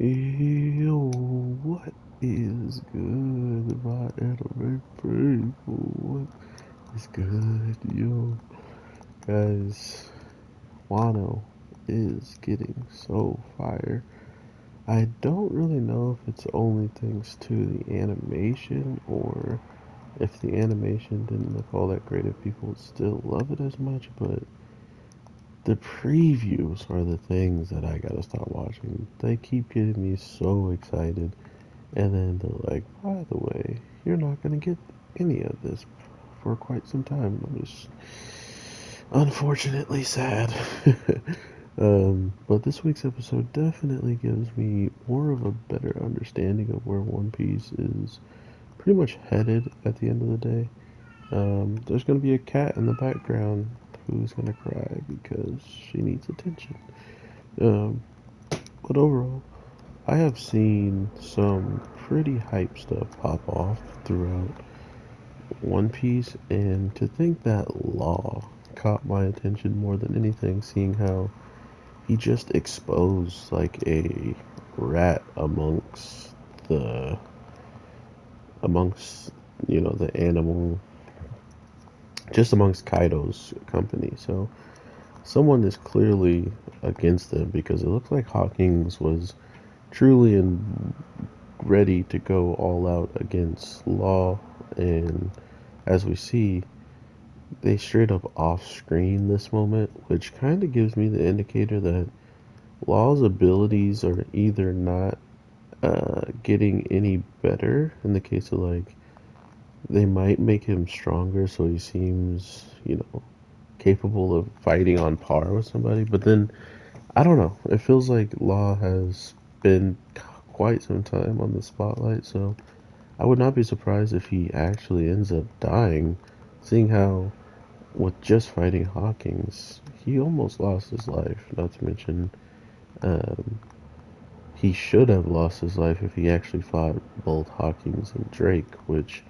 Yo, what is good, my anime people? What is good, yo? Guys, Wano is getting so fire. I don't really know if it's only thanks to the animation or if the animation didn't look all that great if people would still love it as much, but the previews are the things that I gotta stop watching. They keep getting me so excited. And then they're like, by the way, you're not going to get any of this for quite some time. I'm just unfortunately sad. But this week's episode definitely gives me more of a better understanding of where One Piece is pretty much headed at the end of the day. There's going to be a cat in the background who's going to cry because she needs attention. Um, but overall, I have seen some pretty hype stuff pop off throughout One Piece, and to think that Law caught my attention more than anything, seeing how he just exposed like a rat the amongst the animal, just amongst Kaido's company. So someone is clearly against them because it looks like Hawkins was truly and ready to go all out against Law, and as we see, they straight up off screen this moment, which kind of gives me the indicator that Law's abilities are either not getting any better in the case of like they might make him stronger so he seems, capable of fighting on par with somebody, but then I don't know. It feels like Law has been quite some time on the spotlight, so I would not be surprised if he actually ends up dying, seeing how with just fighting Hawkins, he almost lost his life. Not to mention, um, he should have lost his life if he actually fought both Hawkins and Drake, which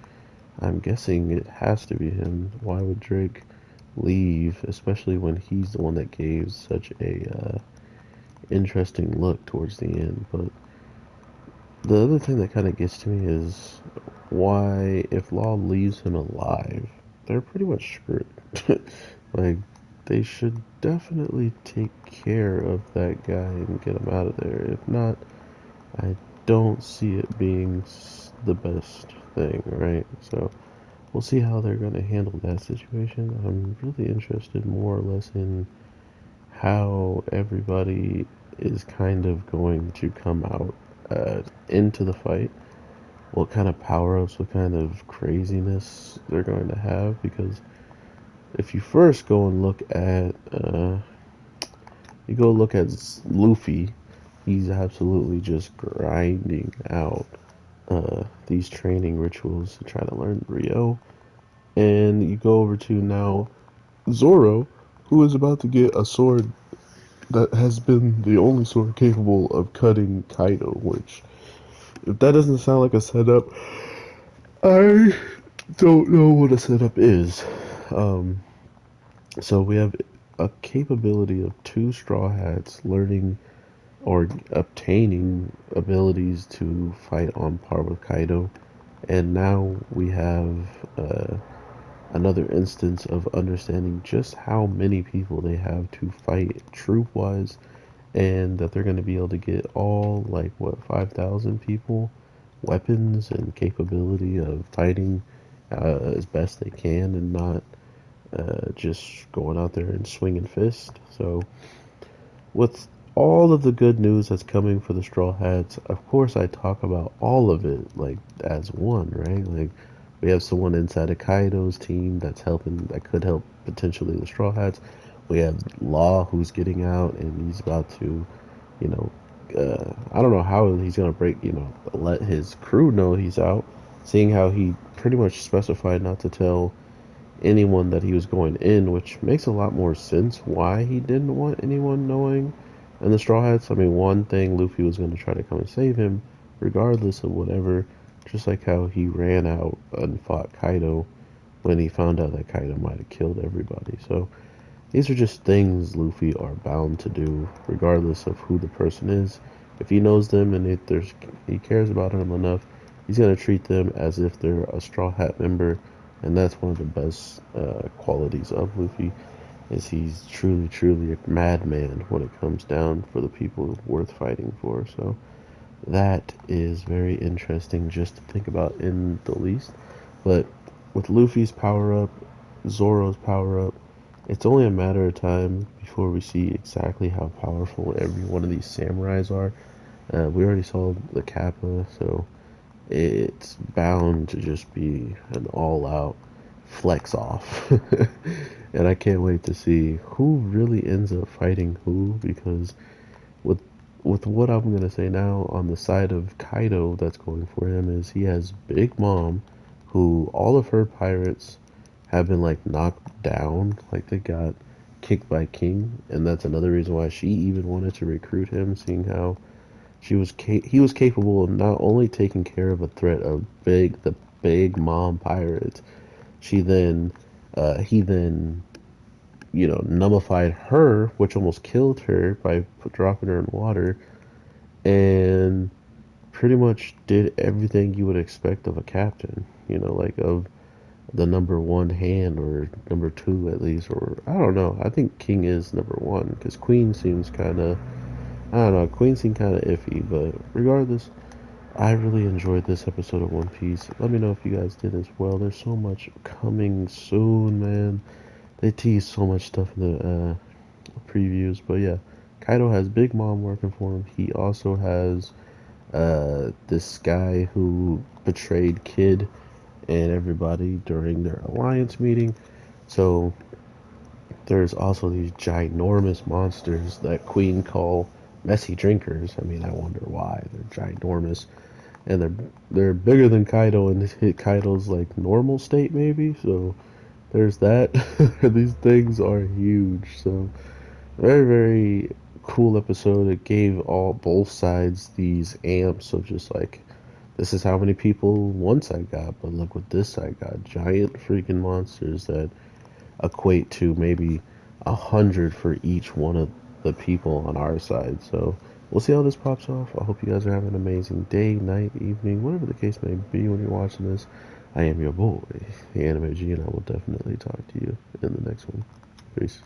I'm guessing it has to be him. Why would Drake leave, especially when he's the one that gave such a interesting look towards the end? But the other thing that kind of gets to me is why, if Law leaves him alive, they're pretty much screwed. Like, they should definitely take care of that guy and get him out of there. If not, I don't see it being the best thing, right? So, we'll see how they're going to handle that situation. I'm really interested more or less in how everybody is kind of going to come out into the fight, what kind of power ups, what kind of craziness they're going to have. Because if you first go and look at Luffy, he's absolutely just grinding out these training rituals to try to learn Rio. And you go over to now Zoro, who is about to get a sword that has been the only sword capable of cutting Kaido, which, if that doesn't sound like a setup, I don't know what a setup is. Um, so we have a capability of two Straw Hats learning or obtaining abilities to fight on par with Kaido, and now we have another instance of understanding just how many people they have to fight troop wise, and that they're going to be able to get all like what 5,000 people weapons and capability of fighting as best they can and not just going out there and swinging fist. So with all of the good news that's coming for the Straw Hats, of course I talk about all of it like as one, right? Like we have someone inside of Kaido's team that's helping, that could help potentially the Straw Hats. We have Law who's getting out and he's about to, you know, I don't know how he's gonna let his crew know he's out, seeing how he pretty much specified not to tell anyone that he was going in, which makes a lot more sense why he didn't want anyone knowing. And the Straw Hats, I mean, one thing, Luffy was going to try to come and save him, regardless of whatever, just like how he ran out and fought Kaido when he found out that Kaido might have killed everybody. So these are just things Luffy are bound to do, regardless of who the person is. if he knows them and if he cares about them enough, he's gonna treat them as if they're a Straw Hat member, and that's one of the best qualities of Luffy. Is he's truly, truly a madman when it comes down for the people worth fighting for. So that is very interesting just to think about in the least. But with Luffy's power up, Zoro's power up, it's only a matter of time before we see exactly how powerful every one of these samurais are. We already saw the Kappa, so it's bound to just be an all-out flex off. And I can't wait to see who really ends up fighting who, because with with what I'm gonna say now on the side of Kaido that's going for him is he has Big Mom, who all of her pirates have been like knocked down, like they got kicked by King, and that's another reason why she even wanted to recruit him, seeing how he was capable of not only taking care of a threat of the Big Mom pirates. She then he then nullified her, which almost killed her by dropping her in water, and pretty much did everything you would expect of a captain. Like of the number one hand or number two at least, or I don't know. I think King is number one because Queen seems kind of, I don't know. Queen seemed kind of iffy, but regardless, I really enjoyed this episode of One Piece. Let me know if you guys did as well. There's so much coming soon, man. They tease so much stuff in the previews, but yeah, Kaido has Big Mom working for him. He also has this guy who betrayed Kid and everybody during their alliance meeting. So there's also these ginormous monsters that Queen call messy drinkers. I mean, I wonder why they're ginormous, and they're bigger than Kaido and hit Kaido's like normal state maybe. So there's that. These things are huge. So very, very cool episode. It gave all both sides these amps of just like, this is how many people one side got, but look what this side got. Giant freaking monsters that equate to maybe 100 for each one of the people on our side. So we'll see how this pops off. I hope you guys are having an amazing day, night, evening, whatever the case may be when you're watching this. I am your boy, the Anime G, and I will definitely talk to you in the next one. Peace.